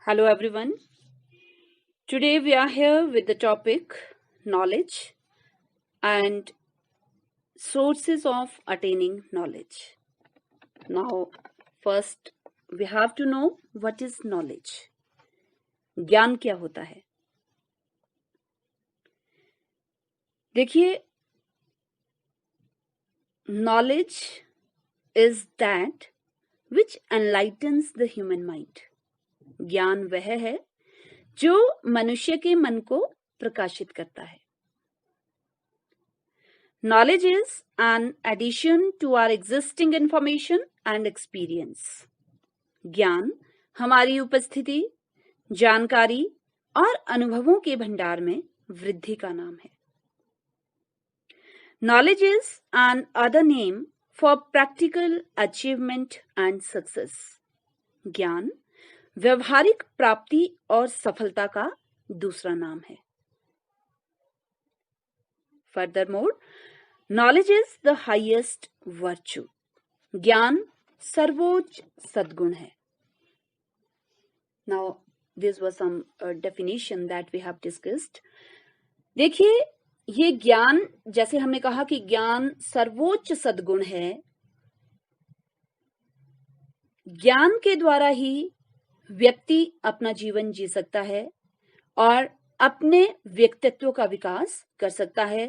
Hello everyone. Today we are here with the topic knowledge and sources of attaining knowledge. Now, first we have to know what is knowledge. ज्ञान क्या होता है? देखिए, knowledge is that which enlightens the human mind. ज्ञान वह है जो मनुष्य के मन को प्रकाशित करता है. Knowledge is an addition to our existing information and experience. ज्ञान हमारी उपस्थिति, जानकारी और अनुभवों के भंडार में वृद्धि का नाम है. Knowledge is an other name for practical achievement and success. ज्ञान व्यवहारिक प्राप्ति और सफलता का दूसरा नाम है. Furthermore, knowledge is the highest virtue. ज्ञान सर्वोच्च सद्गुण है. Now, this was some definition that we have discussed. देखिए, ये ज्ञान, जैसे हमने कहा कि ज्ञान सर्वोच्च सद्गुण है. ज्ञान के द्वारा ही व्यक्ति अपना जीवन जी सकता है और अपने व्यक्तित्व का विकास कर सकता है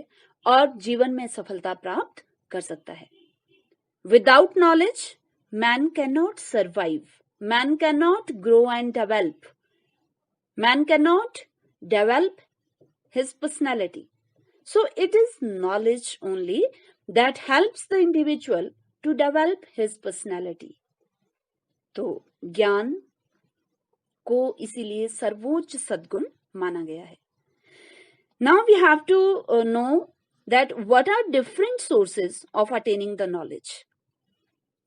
और जीवन में सफलता प्राप्त कर सकता है. Without knowledge, man cannot survive. Man cannot grow and develop. Man cannot develop his personality. So it is knowledge only that helps the individual to develop his personality. तो ज्ञान को इसीलिए सर्वोच्च सद्गुण माना गया है. Now we have to know that what are different sources of attaining the knowledge.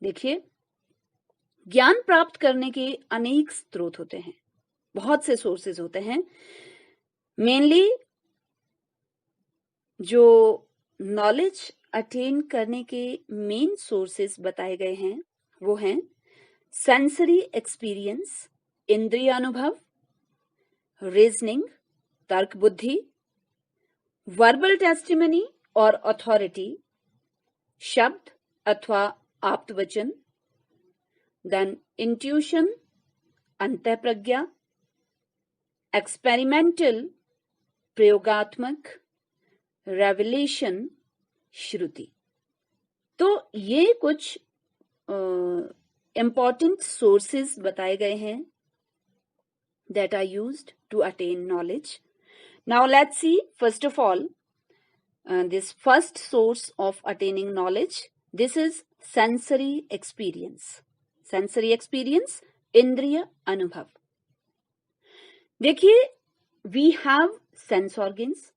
देखिए, ज्ञान प्राप्त करने के अनेक स्रोत होते हैं, बहुत से सोर्सेज होते हैं. मेनली जो नॉलेज अटेन करने के मेन सोर्सेज बताए गए हैं वो हैं सेंसरी एक्सपीरियंस, इंद्रिय अनुभव, रीजनिंग, तर्क बुद्धि, वर्बल टेस्टिमनी और अथॉरिटी, शब्द अथवा आप्त वचन, देन इंट्यूशन, अंतःप्रज्ञा, एक्सपेरिमेंटल, प्रयोगात्मक, रेवलेशन, श्रुति. तो ये कुछ important sources बताए गए हैं that are used to attain knowledge. Now let's see first of all this first source of attaining knowledge. This is sensory experience. Sensory experience, इंद्रिय अनुभव. देखिए, we have sense organs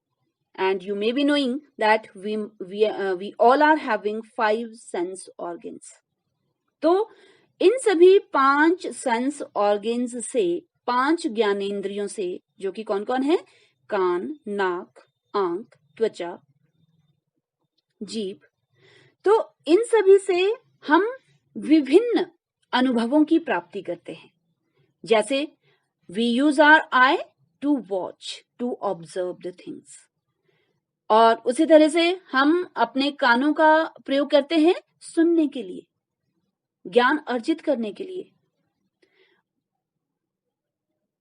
and you may be knowing that we all are having 5 sense organs. तो इन सभी 5 sense organs से, 5 ज्ञानेंद्रियों से, जो कि कौन कौन है? कान, नाक, आंख, त्वचा, जीभ. तो इन सभी से हम विभिन्न अनुभवों की प्राप्ति करते हैं. जैसे we use our eye to watch, to observe the things. और उसी तरह से हम अपने कानों का प्रयोग करते हैं सुनने के लिए, ज्ञान अर्जित करने के लिए.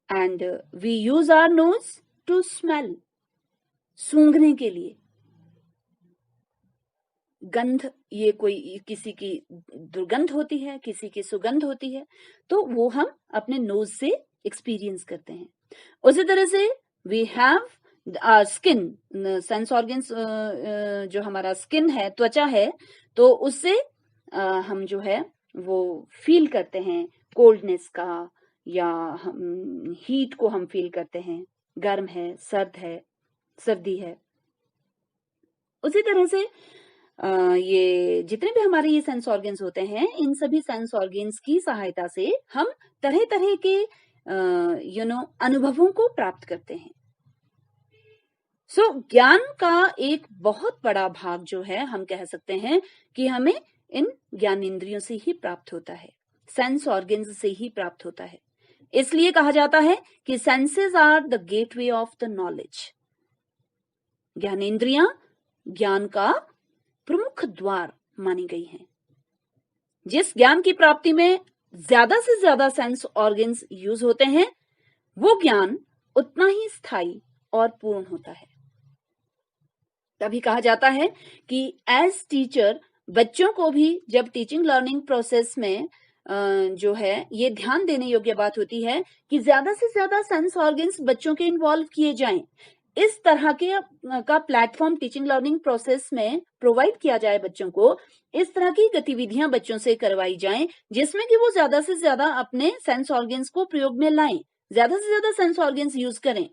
And we use our nose to smell, सूंघने के लिए. गंध, ये कोई किसी की दुर्गंध होती है, किसी की सुगंध होती है, तो वो हम अपने नोज से एक्सपीरियंस करते हैं. उसी तरह से we have skin, sense organs, जो हमारा स्किन है, त्वचा है, तो उससे हम जो है वो फील करते हैं कोल्डनेस का, या हीट को हम फील करते हैं, गर्म है, सर्दी है. उसी तरह से ये जितने भी हमारे ये सेंस ऑर्गन्स होते हैं, इन सभी सेंस ऑर्गन्स की सहायता से हम तरह तरह के अनुभवों को प्राप्त करते हैं. सो ज्ञान का एक बहुत बड़ा भाग जो है, हम कह सकते हैं कि हमें इन ज्ञानेंद्रियों से ही प्राप्त होता है, सेंस ऑर्गन्स से ही प्राप्त होता है. इसलिए कहा जाता है कि senses are the gateway of the knowledge. ज्ञानेंद्रियां ज्ञान का प्रमुख द्वार मानी गई हैं। जिस ज्ञान की प्राप्ति में ज्यादा से ज्यादा सेंस ऑर्गन्स यूज होते हैं, वो ज्ञान उतना ही स्थायी और पूर्ण होता है। तभी कहा जाता है कि एज टीचर बच्चों को भी जब टीचिंग लर्निंग प्रोसेस में जो है ये ध्यान देने योग्य बात होती है कि ज्यादा से ज्यादा सेंस ऑर्गन्स बच्चों के इन्वॉल्व किए जाएं। इस तरह के का प्लेटफॉर्म टीचिंग लर्निंग प्रोसेस में प्रोवाइड किया जाए बच्चों को। इस तरह की गतिविधियां बच्चों से करवाई जाएं जिसमें कि वो ज्यादा से ज्यादा अपने सेंस ऑर्गन्स को प्रयोग में लाएं, ज्यादा से ज्यादा सेंस ऑर्गन्स यूज करें।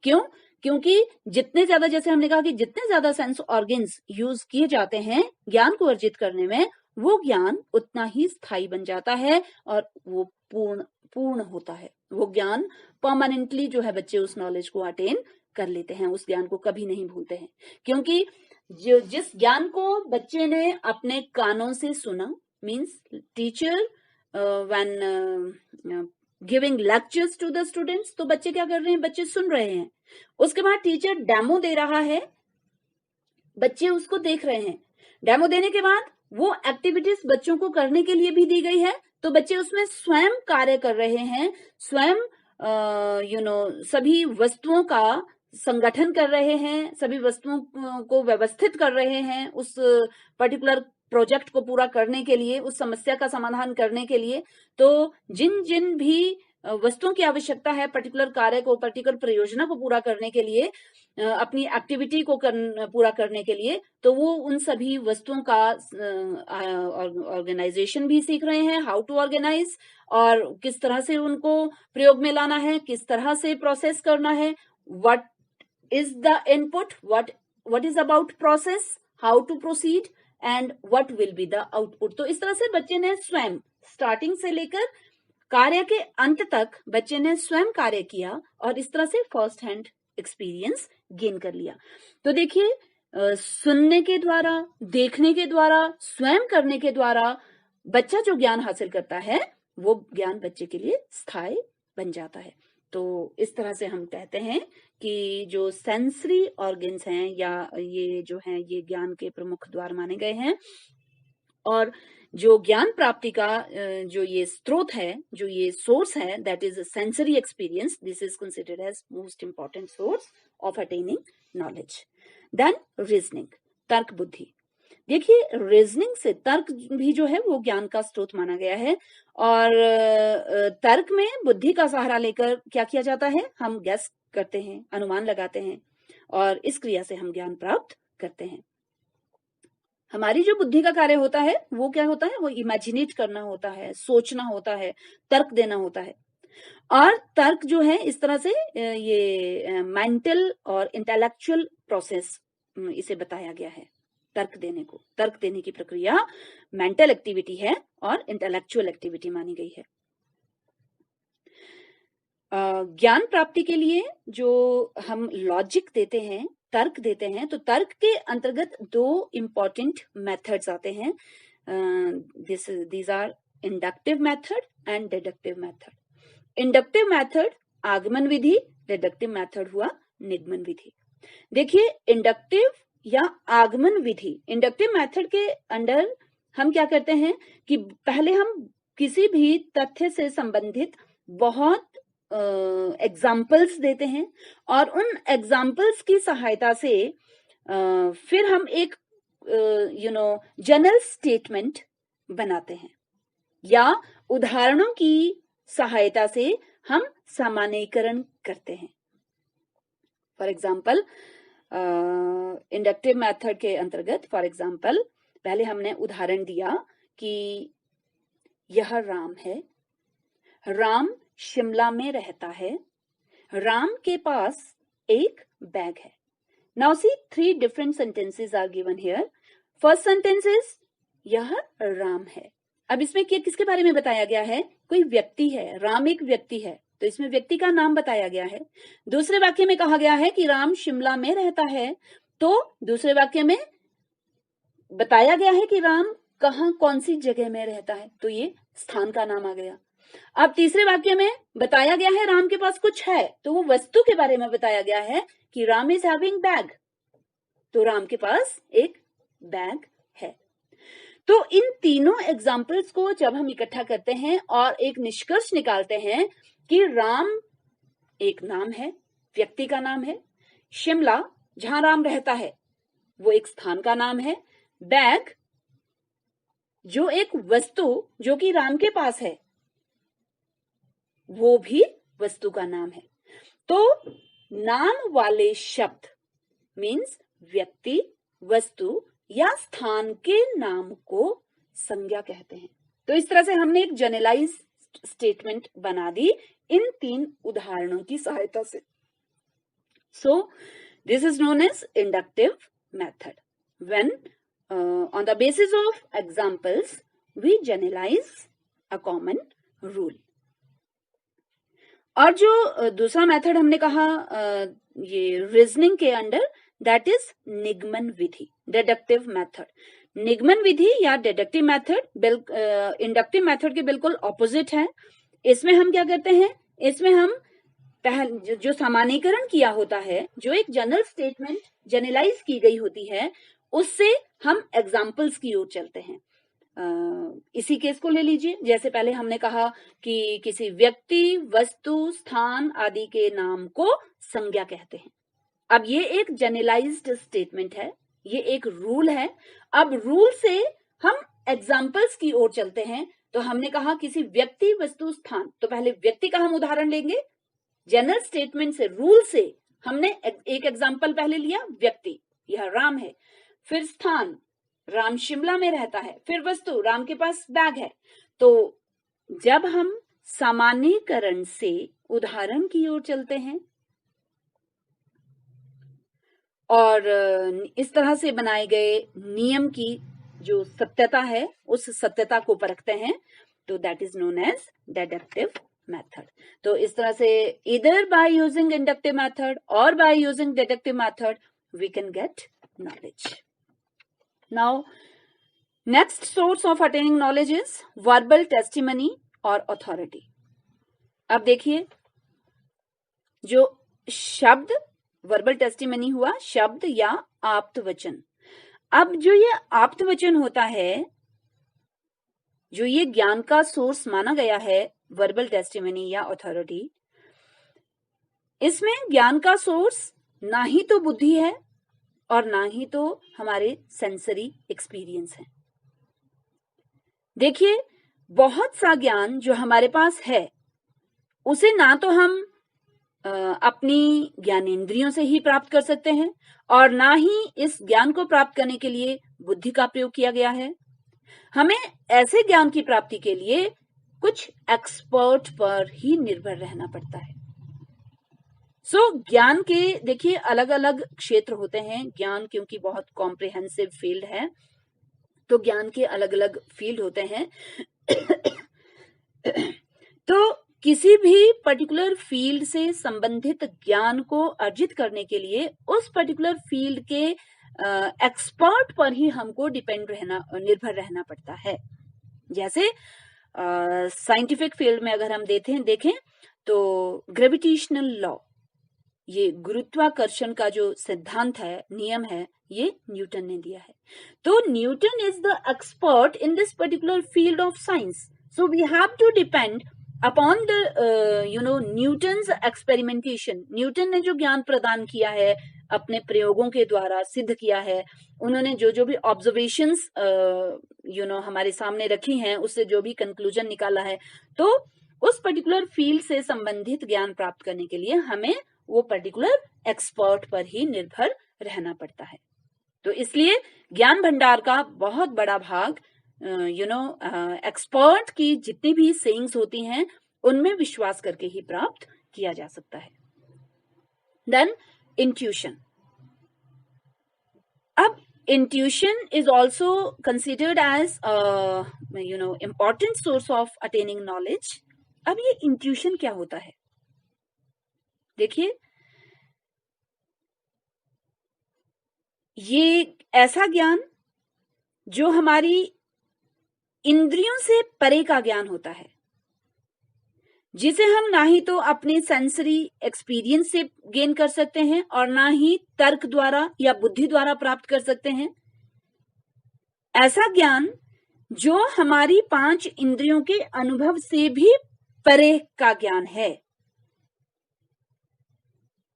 क्यों? क्योंकि जितने ज्यादा, जैसे हमने कहा कि जितने ज्यादा सेंस ऑर्गन्स यूज किए जाते हैं ज्ञान को अर्जित करने में, वो ज्ञान उतना ही स्थायी बन जाता है और वो पूर्ण होता है। वो ज्ञान परमानेंटली जो है बच्चे उस नॉलेज को अटेन कर लेते हैं, उस ज्ञान को कभी नहीं भूलते हैं। क्योंकि जिस ज्ञान को बच्चे ने अपने कानों से सुना, means teacher when giving lectures to the students, तो बच्चे क्या कर रहे हैं? बच्चे सुन रहे हैं। उसके बाद टीचर डेमो दे रहा है, बच्चे उसको देख रहे हैं। डेमो देने के बाद वो एक्टिविटीज बच्चों को करने के लिए भी दी गई है, तो बच्चे उसमें स्वयं कार्य कर रहे हैं, स्वयं सभी वस्तुओं का संगठन कर रहे हैं, सभी वस्तुओं को व्यवस्थित कर रहे हैं उस पर्टिकुलर प्रोजेक्ट को पूरा करने के लिए, उस समस्या का समाधान करने के लिए। तो जिन जिन भी वस्तुओं की आवश्यकता है पर्टिकुलर कार्य को, पर्टिकुलर परियोजना को पूरा करने के लिए, अपनी एक्टिविटी को पूरा करने के लिए, तो वो उन सभी वस्तुओं का ऑर्गेनाइजेशन भी सीख रहे हैं, हाउ टू ऑर्गेनाइज, और किस तरह से उनको प्रयोग में लाना है, किस तरह से प्रोसेस करना है, what is the input, what is about process, how to proceed and what will be the output. तो इस तरह से बच्चे ने स्वयं स्टार्टिंग से लेकर कार्य के अंत तक बच्चे ने स्वयं कार्य किया और इस तरह से फर्स्ट हैंड एक्सपीरियंस गेन कर लिया। तो देखिए, सुनने के द्वारा, देखने के द्वारा, स्वयं करने के द्वारा बच्चा जो ज्ञान हासिल करता है वो ज्ञान बच्चे के लिए स्थायी बन जाता है। तो इस तरह से हम कहते हैं कि जो सेंसरी ऑर्गन्स हैं या ये जो हैं ये ज्ञान के प्रमुख द्वार माने गए हैं, और जो ज्ञान प्राप्ति का जो ये स्रोत है, जो ये सोर्स है, that is sensory experience, this is considered as most important source of attaining knowledge. Then reasoning, तर्क बुद्धि। देखिए, रीजनिंग से तर्क भी जो है वो ज्ञान का स्रोत माना गया है, और तर्क में बुद्धि का सहारा लेकर क्या किया जाता है? हम गेस करते हैं, अनुमान लगाते हैं, और इस क्रिया से हम ज्ञान प्राप्त करते हैं। हमारी जो बुद्धि का कार्य होता है वो क्या होता है? वो इमेजिनेट करना होता है, सोचना होता है, तर्क देना होता है। और तर्क जो है इस तरह से ये मेंटल और इंटेलेक्चुअल प्रोसेस इसे बताया गया है। तर्क देने को, तर्क देने की प्रक्रिया मेंटल एक्टिविटी है और इंटेलेक्चुअल एक्टिविटी मानी गई है। ज्ञान प्राप्ति के लिए जो हम लॉजिक देते हैं, तर्क देते हैं, तो तर्क के अंतर्गत दो इंपॉर्टेंट मेथड्स आते हैं। These are inductive method and deductive method. Inductive method आगमन विधि, डिडक्टिव मेथड हुआ निगमन विधि। देखिए, इंडक्टिव या आगमन विधि, इंडक्टिव मेथड के अंडर हम क्या करते हैं कि पहले हम किसी भी तथ्य से संबंधित बहुत एग्जाम्पल्स देते हैं, और उन एग्जाम्पल्स की सहायता से फिर हम एक जनरल स्टेटमेंट बनाते हैं, या उदाहरणों की सहायता से हम सामान्यीकरण करते हैं। फॉर एग्जाम्पल, इंडक्टिव मेथड के अंतर्गत, फॉर एग्जाम्पल, पहले हमने उदाहरण दिया कि यह राम है, राम शिमला में रहता है, राम के पास एक बैग है। Now see, 3 different sentences are given here. First sentence is यह राम है। अब इसमें किसके बारे में बताया गया है? कोई व्यक्ति है, राम एक व्यक्ति है, तो इसमें व्यक्ति का नाम बताया गया है। दूसरे वाक्य में कहा गया है कि राम शिमला में रहता है, तो दूसरे वाक्य में बताया गया है कि राम कहाँ, कौन सी जगह में रहता है, तो ये स्थान का नाम आ गया। अब तीसरे वाक्य में बताया गया है राम के पास कुछ है, तो वो वस्तु के बारे में बताया गया है कि राम इज हैविंग बैग, तो राम के पास एक बैग है। तो इन तीनों एग्जाम्पल्स को जब हम इकट्ठा करते हैं और एक निष्कर्ष निकालते हैं कि राम एक नाम है, व्यक्ति का नाम है, शिमला जहां राम रहता है वो एक स्थान का नाम है, बैग जो एक वस्तु जो कि राम के पास है वो भी वस्तु का नाम है। तो नाम वाले शब्द मीन्स व्यक्ति, वस्तु या स्थान के नाम को संज्ञा कहते हैं। तो इस तरह से हमने एक जनरलाइज स्टेटमेंट बना दी इन तीन उदाहरणों की सहायता से। So this is known as inductive method when on the basis of examples we generalize a common rule। और जो दूसरा मेथड हमने कहा ये रीजनिंग के अंडर, दैट इज निगमन विधि, डिडक्टिव मेथड। निगमन विधि या डिडक्टिव मेथड इंडक्टिव मेथड के बिल्कुल ऑपोजिट है। इसमें हम क्या करते हैं, इसमें हम जो सामान्यीकरण किया होता है, जो एक जनरल स्टेटमेंट जनरलाइज की गई होती है, उससे हम एग्जाम्पल्स की ओर चलते हैं। इसी केस को ले लीजिए, जैसे पहले हमने कहा कि किसी व्यक्ति, वस्तु, स्थान आदि के नाम को संज्ञा कहते हैं। अब ये एक जनरलाइज्ड स्टेटमेंट है, ये एक रूल है। अब रूल से हम एग्जाम्पल्स की ओर चलते हैं। तो हमने कहा किसी व्यक्ति, वस्तु, स्थान, तो पहले व्यक्ति का हम उदाहरण लेंगे। जनरल स्टेटमेंट से, रूल से हमने एक एग्जाम्पल पहले लिया, व्यक्ति, यह राम है। फिर स्थान, राम शिमला में रहता है। फिर वस्तु, राम के पास बैग है। तो जब हम सामान्यीकरण से उदाहरण की ओर चलते हैं और इस तरह से बनाए गए नियम की जो सत्यता है उस सत्यता को परखते हैं, तो that is known as deductive method. तो इस तरह से इधर बाय यूजिंग इंडक्टिव मेथड और by using deductive method we can get knowledge. Now, next source of attaining knowledge is verbal testimony or authority. अब देखिए, जो शब्द वर्बल टेस्टिमनी हुआ, शब्द या आप्त वचन। अब जो ये आप्त वचन होता है, जो ये ज्ञान का सोर्स माना गया है, वर्बल टेस्टिमनी या अथॉरिटी, इसमें ज्ञान का सोर्स ना ही तो बुद्धि है और ना ही तो हमारे सेंसरी एक्सपीरियंस है। देखिए, बहुत सा ज्ञान जो हमारे पास है उसे ना तो हम अपनी ज्ञानेंद्रियों से ही प्राप्त कर सकते हैं और ना ही इस ज्ञान को प्राप्त करने के लिए बुद्धि का प्रयोग किया गया है। हमें ऐसे ज्ञान की प्राप्ति के लिए कुछ एक्सपर्ट पर ही निर्भर रहना पड़ता है। ज्ञान के देखिए अलग अलग क्षेत्र होते हैं। ज्ञान क्योंकि बहुत कॉम्प्रिहेंसिव फील्ड है, तो ज्ञान के अलग अलग फील्ड होते हैं। तो किसी भी पर्टिकुलर फील्ड से संबंधित ज्ञान को अर्जित करने के लिए उस पर्टिकुलर फील्ड के एक्सपर्ट पर ही हमको निर्भर रहना पड़ता है। जैसे साइंटिफिक फील्ड में अगर हम देखें तो ग्रेविटेशनल लॉ, ये गुरुत्वाकर्षण का जो सिद्धांत है, नियम है, ये न्यूटन ने दिया है। तो Newton is the expert in this particular field of science, so we have to depend upon the Newton's experimentation. Newton ने जो ज्ञान प्रदान किया है, अपने प्रयोगों के द्वारा सिद्ध किया है, उन्होंने जो भी ऑब्जर्वेशंस हमारे सामने रखी हैं, उससे जो भी कंक्लूजन निकाला है, तो उस पर्टिकुलर फील्ड से संबंधित ज्ञान प्राप्त करने के लिए हमें वो पर्टिकुलर एक्सपर्ट पर ही निर्भर रहना पड़ता है। तो इसलिए ज्ञान भंडार का बहुत बड़ा भाग एक्सपर्ट की जितनी भी सेइंग्स होती हैं उनमें विश्वास करके ही प्राप्त किया जा सकता है। Then intuition. अब intuition is also considered as important source of attaining knowledge. अब ये इंट्यूशन क्या होता है? देखिए, ये ऐसा ज्ञान जो हमारी इंद्रियों से परे का ज्ञान होता है। जिसे हम ना ही तो अपने सेंसरी एक्सपीरियंस से गेन कर सकते हैं और ना ही तर्क द्वारा या बुद्धि द्वारा प्राप्त कर सकते हैं। ऐसा ज्ञान जो हमारी 5 इंद्रियों के अनुभव से भी परे का ज्ञान है,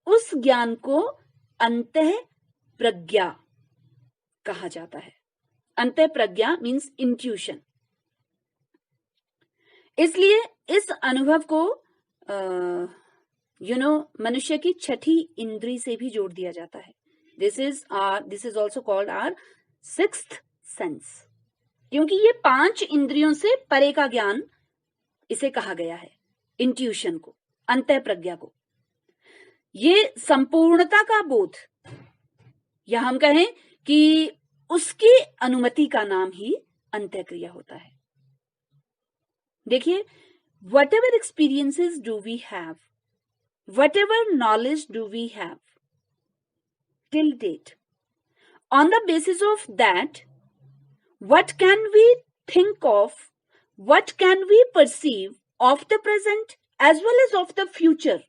उस ज्ञान को अंतः प्रज्ञा कहा जाता है। अंतः प्रज्ञा मीन्स इंट्यूशन। इसलिए इस अनुभव को मनुष्य की छठी इंद्री से भी जोड़ दिया जाता है। This is also called our sixth sense, क्योंकि ये 5 इंद्रियों से परे का ज्ञान इसे कहा गया है, इंट्यूशन को, अंतः प्रज्ञा को। ये संपूर्णता का बोध, या हम कहें कि उसकी अनुमति का नाम ही अंतःक्रिया होता है। देखिए, whatever experiences do we have, whatever knowledge do we have till date, on the basis of that, what can we think of, what can we perceive of the present as well as of the future?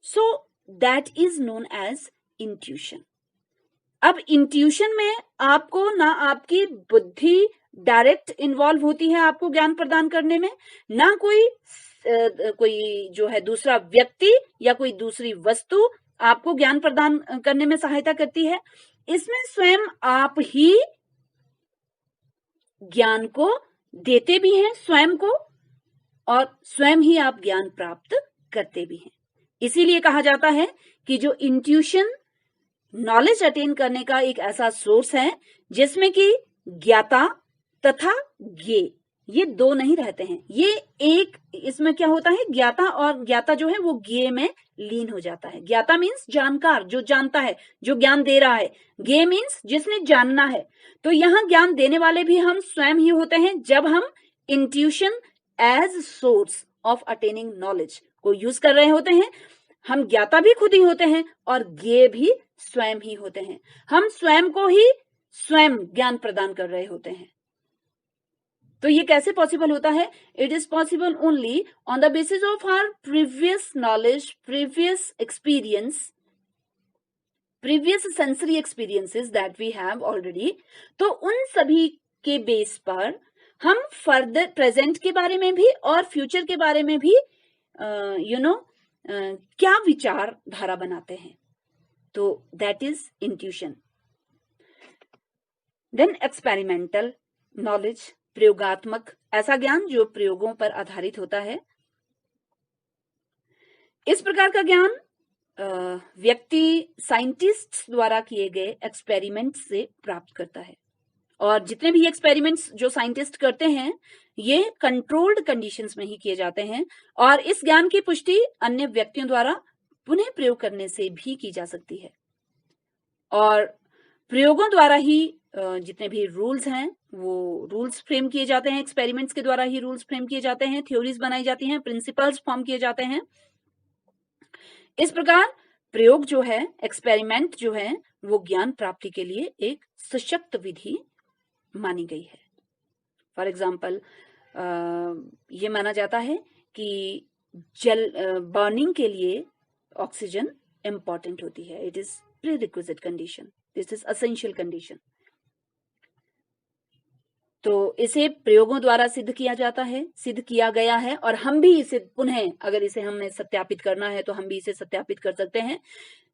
So that is known as intuition. अब intuition में आपको ना आपकी बुद्धि direct involve होती है आपको ज्ञान प्रदान करने में, ना कोई जो है दूसरा व्यक्ति या कोई दूसरी वस्तु आपको ज्ञान प्रदान करने में सहायता करती है। इसमें स्वयं आप ही ज्ञान को देते भी हैं स्वयं को, और स्वयं ही आप ज्ञान प्राप्त करते भी हैं। इसीलिए कहा जाता है कि जो इंट्यूशन नॉलेज अटेन करने का एक ऐसा सोर्स है जिसमें कि ज्ञाता तथा ज्ञेय, ये दो नहीं रहते हैं। ये एक, इसमें क्या होता है, ज्ञाता, और ज्ञाता जो है वो ज्ञेय में लीन हो जाता है। ज्ञाता मीन्स जानकार, जो जानता है, जो ज्ञान दे रहा है। ज्ञेय मीन्स जिसने जानना है। तो यहाँ ज्ञान देने वाले भी हम स्वयं ही होते हैं जब हम intuition as source of attaining knowledge को यूज कर रहे होते हैं। हम ज्ञाता भी खुद ही होते हैं और ज्ञेय भी स्वयं ही होते हैं। हम स्वयं को ही स्वयं ज्ञान प्रदान कर रहे होते हैं। तो ये कैसे पॉसिबल होता है? It is possible only on the basis of our previous knowledge, previous experience, previous sensory experiences that we have already. तो उन सभी के बेस पर हम फर्दर प्रेजेंट के बारे में भी और फ्यूचर के बारे में भी क्या विचार धारा बनाते हैं। तो that is intuition. Then experimental knowledge, प्रयोगात्मक, ऐसा ज्ञान जो प्रयोगों पर आधारित होता है। इस प्रकार का ज्ञान व्यक्ति साइंटिस्ट द्वारा किए गए एक्सपेरिमेंट से प्राप्त करता है। और जितने भी एक्सपेरिमेंट्स जो साइंटिस्ट करते हैं ये कंट्रोल्ड कंडीशंस में ही किए जाते हैं, और इस ज्ञान की पुष्टि अन्य व्यक्तियों द्वारा पुनः प्रयोग करने से भी की जा सकती है। और प्रयोगों द्वारा ही जितने भी रूल्स हैं वो रूल्स फ्रेम किए जाते हैं। एक्सपेरिमेंट्स के द्वारा ही रूल्स फ्रेम किए जाते हैं, थ्योरीज बनाई जाती हैं, प्रिंसिपल्स फॉर्म किए जाते हैं। इस प्रकार प्रयोग जो है, एक्सपेरिमेंट जो है, वो ज्ञान प्राप्ति के लिए एक सशक्त विधि मानी गई है। फॉर एग्जाम्पल ये माना जाता है कि जल बर्निंग के लिए ऑक्सीजन इंपॉर्टेंट होती है। It is prerequisite condition, this is essential condition. तो इसे प्रयोगों द्वारा सिद्ध किया जाता है, सिद्ध किया गया है, और हम भी इसे पुनः, अगर इसे हमने सत्यापित करना है तो हम भी इसे सत्यापित कर सकते हैं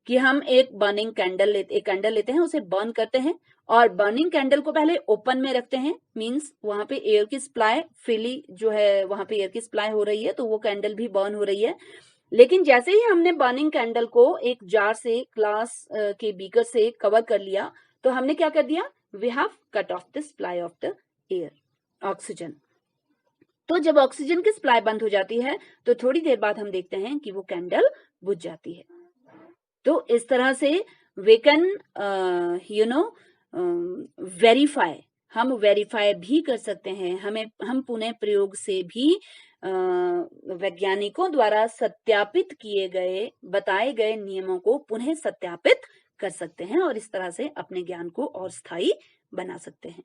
कि हम एक बर्निंग कैंडल कैंडल लेते हैं, उसे बर्न करते हैं, और बर्निंग कैंडल को पहले ओपन में रखते हैं, मींस वहां पे एयर की सप्लाई फ्रीली जो है, वहां पे एयर की सप्लाई हो रही है, तो वो कैंडल भी बर्न हो रही है। लेकिन जैसे ही हमने बर्निंग कैंडल को एक जार से, ग्लास के बीकर से कवर कर लिया, तो हमने क्या कर दिया, we have cut off the supply of the air, oxygen. तो जब ऑक्सीजन की सप्लाई बंद हो जाती है तो थोड़ी देर बाद हम देखते हैं कि वो कैंडल बुझ जाती है। तो इस तरह से वी कैन वेरीफाई, हम वेरीफाई भी कर सकते हैं। हम पुनः प्रयोग से भी वैज्ञानिकों द्वारा सत्यापित किए गए, बताए गए नियमों को पुनः सत्यापित कर सकते हैं, और इस तरह से अपने ज्ञान को और स्थायी बना सकते हैं।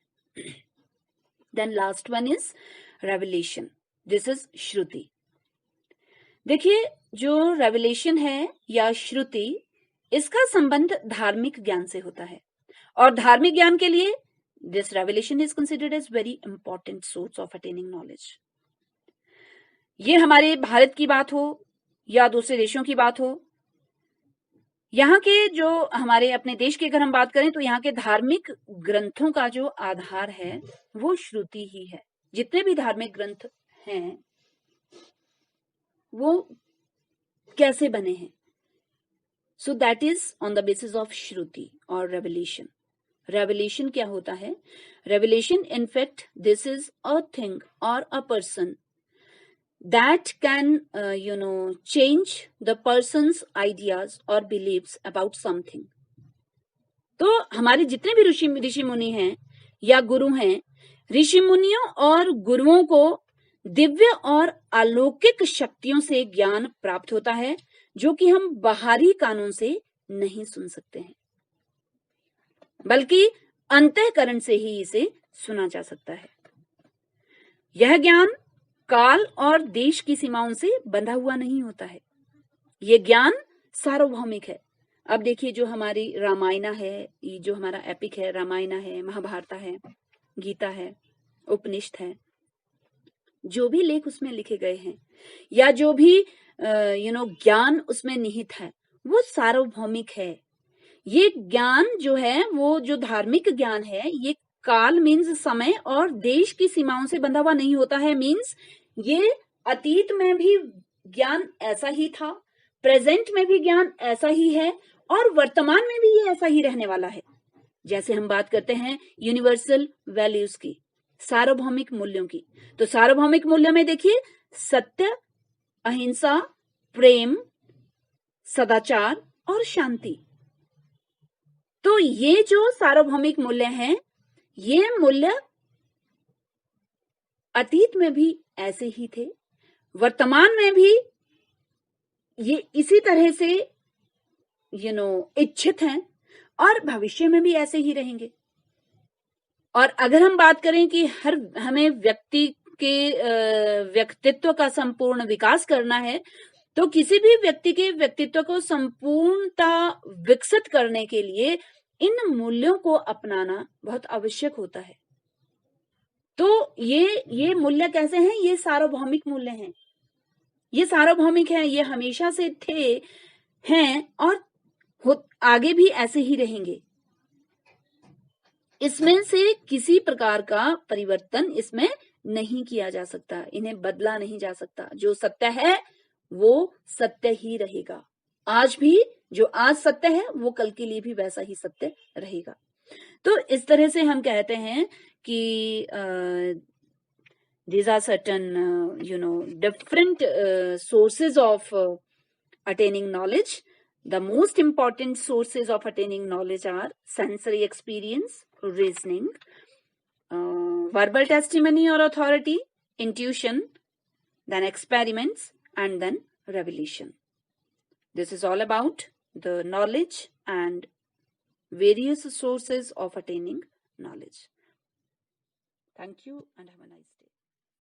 Then last one is revelation. This is Shruti. देखिए, जो रेवलेशन है या श्रुति, इसका संबंध धार्मिक ज्ञान से होता है, और धार्मिक ज्ञान के लिए this revelation is considered as very important source of attaining knowledge. ये हमारे भारत की बात हो या दूसरे देशों की बात हो, यहाँ के जो हमारे अपने देश की अगर हम बात करें तो यहाँ के धार्मिक ग्रंथों का जो आधार है वो श्रुति ही है। जितने भी धार्मिक ग्रंथ हैं वो कैसे बने हैं? So that is on the basis of श्रुति और रेवलेशन। रेवलेशन क्या होता है? Revelation in fact this is a thing और a person that can change the person's ideas or beliefs about something। तो हमारे जितने भी ऋषि मुनि हैं या गुरु हैं, ऋषि मुनियों और गुरुओं को दिव्य और अलौकिक शक्तियों से ज्ञान प्राप्त होता है, जो कि हम बाहरी कानों से नहीं सुन सकते हैं, बल्कि अंतःकरण से ही इसे सुना जा सकता है। यह ज्ञान काल और देश की सीमाओं से बंधा हुआ नहीं होता है। ये ज्ञान सार्वभौमिक है। अब देखिए, जो हमारी रामायण है, ये जो हमारा एपिक है, रामायण है, महाभारत है, गीता है, उपनिषद है, जो भी लेख उसमें लिखे गए हैं या जो भी ज्ञान उसमें निहित है वो सार्वभौमिक है। ये ज्ञान जो है, वो जो धार्मिक ज्ञान है, ये काल मीन्स समय और देश की सीमाओं से बंधा हुआ नहीं होता है। मीन्स ये अतीत में भी ज्ञान ऐसा ही था, प्रेजेंट में भी ज्ञान ऐसा ही है, और वर्तमान में भी ये ऐसा ही रहने वाला है। जैसे हम बात करते हैं यूनिवर्सल वैल्यूज की, सार्वभौमिक मूल्यों की, तो सार्वभौमिक मूल्यों में देखिए सत्य, अहिंसा, प्रेम, सदाचार और शांति। तो ये जो सार्वभौमिक मूल्य हैं, ये मूल्य अतीत में भी ऐसे ही थे, वर्तमान में भी ये इसी तरह से इच्छित हैं, और भविष्य में भी ऐसे ही रहेंगे। और अगर हम बात करें कि हमें व्यक्ति के व्यक्तित्व का संपूर्ण विकास करना है, तो किसी भी व्यक्ति के व्यक्तित्व को संपूर्णता विकसित करने के लिए इन मूल्यों को अपनाना बहुत आवश्यक होता है। तो ये मूल्य कैसे हैं? ये सार्वभौमिक मूल्य हैं, ये सार्वभौमिक हैं, ये हमेशा से थे, हैं और आगे भी ऐसे ही रहेंगे। इसमें से किसी प्रकार का परिवर्तन इसमें नहीं किया जा सकता, इन्हें बदला नहीं जा सकता। जो सत्य है वो सत्य ही रहेगा। आज भी जो आज सत्य है वो कल के लिए भी वैसा ही सत्य रहेगा। तो इस तरह से हम कहते हैं कि these are certain different sources of attaining knowledge. The most important sources of attaining knowledge are sensory experience, reasoning, verbal testimony or authority, intuition, then experiments, and then revelation. This is all about the knowledge and various sources of attaining knowledge. Thank you and have a nice day.